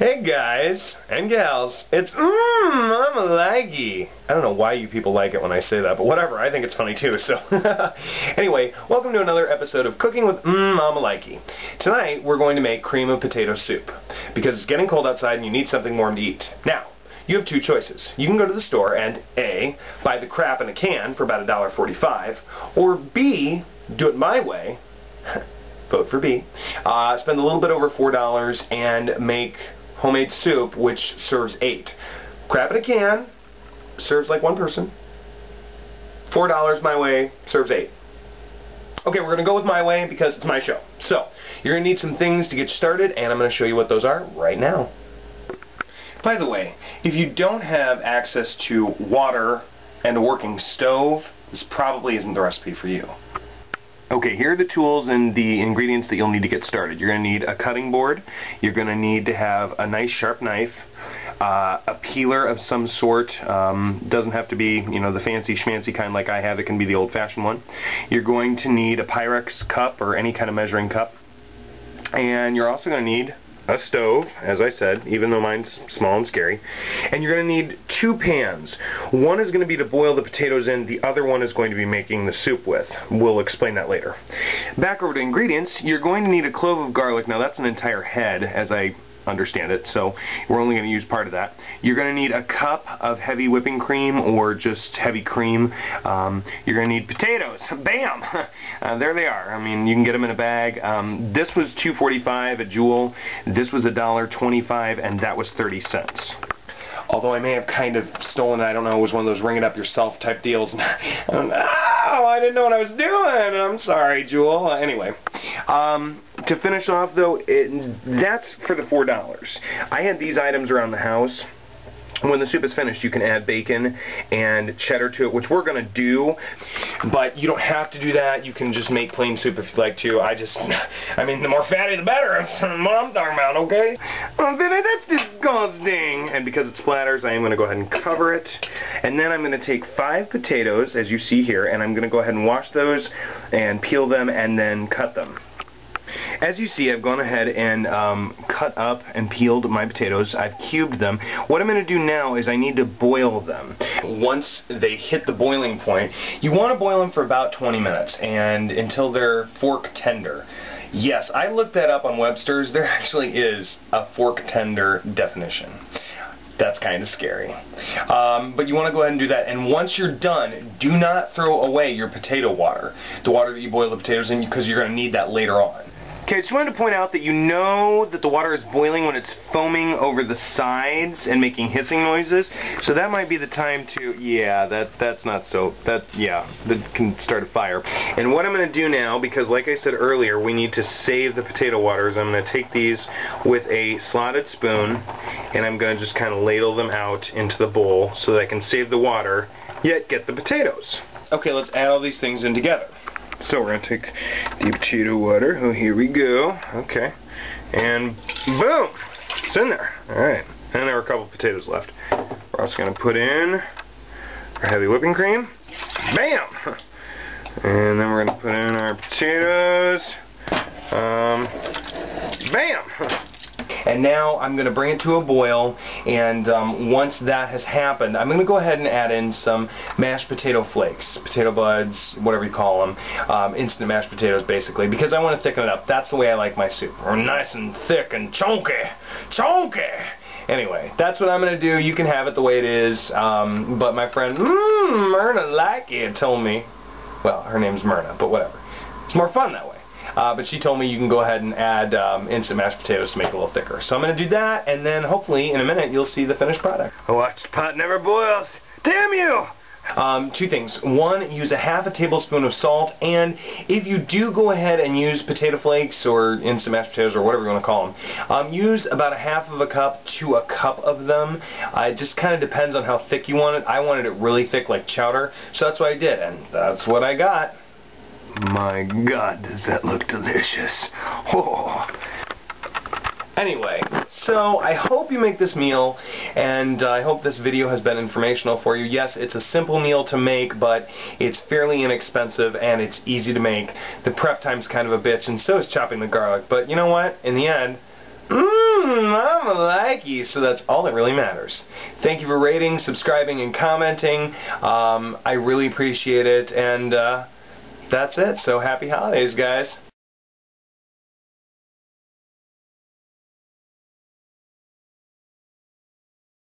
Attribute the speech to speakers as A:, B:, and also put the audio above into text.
A: Hey guys and gals, it's Mama Likey. I don't know why you people like it when I say that, but whatever, I think it's funny too, so. Anyway, welcome to another episode of Cooking with Mama Likey. Tonight, we're going to make cream of potato soup, because it's getting cold outside and you need something warm to eat. Now, you have two choices. You can go to the store and A, buy the crap in a can for about $1.45, or B, do it my way, vote for B, spend a little bit over $4 and make homemade soup, which serves 8. Crap in a can serves like one person. $4 my way serves 8. Okay, we're going to go with my way because it's my show. So, you're going to need some things to get started, and I'm going to show you what those are right now. By the way, if you don't have access to water and a working stove, this probably isn't the recipe for you. Okay, here are the tools and the ingredients that you'll need to get started. You're going to need a cutting board. You're going to need to have a nice sharp knife, a peeler of some sort. Doesn't have to be, you know, the fancy schmancy kind like I have. It can be the old-fashioned one. You're going to need a Pyrex cup or any kind of measuring cup. And you're also going to need a stove, as I said, even though mine's small and scary. And you're going to need 2 pans. One is going to be to boil the potatoes in, the other one is going to be making the soup with. We'll explain that later. Back over to ingredients, you're going to need a clove of garlic. Now that's an entire head, as I understand it, so we're only going to use part of that. You're going to need a cup of heavy whipping cream or just heavy cream. You're going to need potatoes. Bam! There they are. I mean, you can get them in a bag. This was $2.45 at Jewel. This was $1.25, and that was 30 cents. Although I may have kind of stolen it, I don't know, it was one of those ring it up yourself type deals. Oh, I didn't know what I was doing. I'm sorry, Jewel. Anyway. To finish off though, that's for the $4. I had these items around the house. When the soup is finished, you can add bacon and cheddar to it, which we're going to do, but you don't have to do that. You can just make plain soup if you'd like to. I mean, the more fatty the better. That's what I'm talking about, okay? Oh, Billy, that's disgusting. And because it splatters, I am going to go ahead and cover it. And then I'm going to take 5 potatoes, as you see here, and I'm going to go ahead and wash those and peel them and then cut them. As you see, I've gone ahead and cut up and peeled my potatoes. I've cubed them. What I'm going to do now is I need to boil them. Once they hit the boiling point, you want to boil them for about 20 minutes and until they're fork tender. Yes, I looked that up on Webster's. There actually is a fork tender definition. That's kind of scary. But you want to go ahead and do that. And once you're done, do not throw away your potato water. The water that you boil the potatoes in, because you're going to need that later on. Okay, I just wanted to point out that you know that the water is boiling when it's foaming over the sides and making hissing noises. So that might be the time to, yeah, that's not so, that can start a fire. And what I'm going to do now, because like I said earlier, we need to save the potato waters, I'm going to take these with a slotted spoon and I'm going to just kind of ladle them out into the bowl so that I can save the water, yet get the potatoes. Okay, let's add all these things in together. So we're going to take the potato water. Oh, here we go. Okay. And boom! It's in there. Alright. And there are a couple potatoes left. We're also going to put in our heavy whipping cream. Bam! And then we're going to put in our potatoes. Bam! And now I'm going to bring it to a boil, and once that has happened, I'm going to go ahead and add in some mashed potato flakes, potato buds, whatever you call them, instant mashed potatoes basically, because I want to thicken it up. That's the way I like my soup. Nice and thick and chunky. Chunky! Anyway, that's what I'm going to do. You can have it the way it is, but my friend Myrna Likey told me, well, her name's Myrna, but whatever. It's more fun that way. But she told me you can go ahead and add instant mashed potatoes to make it a little thicker. So I'm going to do that, and then hopefully in a minute you'll see the finished product. A watched pot never boils. Damn you! 2 things. 1, use a ½ tablespoon of salt, and if you do go ahead and use potato flakes or instant mashed potatoes or whatever you want to call them, use about ½ cup to a cup of them. It just kind of depends on how thick you want it. I wanted it really thick like chowder, so that's what I did, and that's what I got. My God, does that look delicious. Oh. Anyway, so I hope you make this meal, and I hope this video has been informational for you. Yes, it's a simple meal to make, but it's fairly inexpensive, and it's easy to make. The prep time's kind of a bitch, and so is chopping the garlic. But you know what? In the end, Mama Likey. So that's all that really matters. Thank you for rating, subscribing, and commenting. I really appreciate it, and that's it. So happy holidays, guys.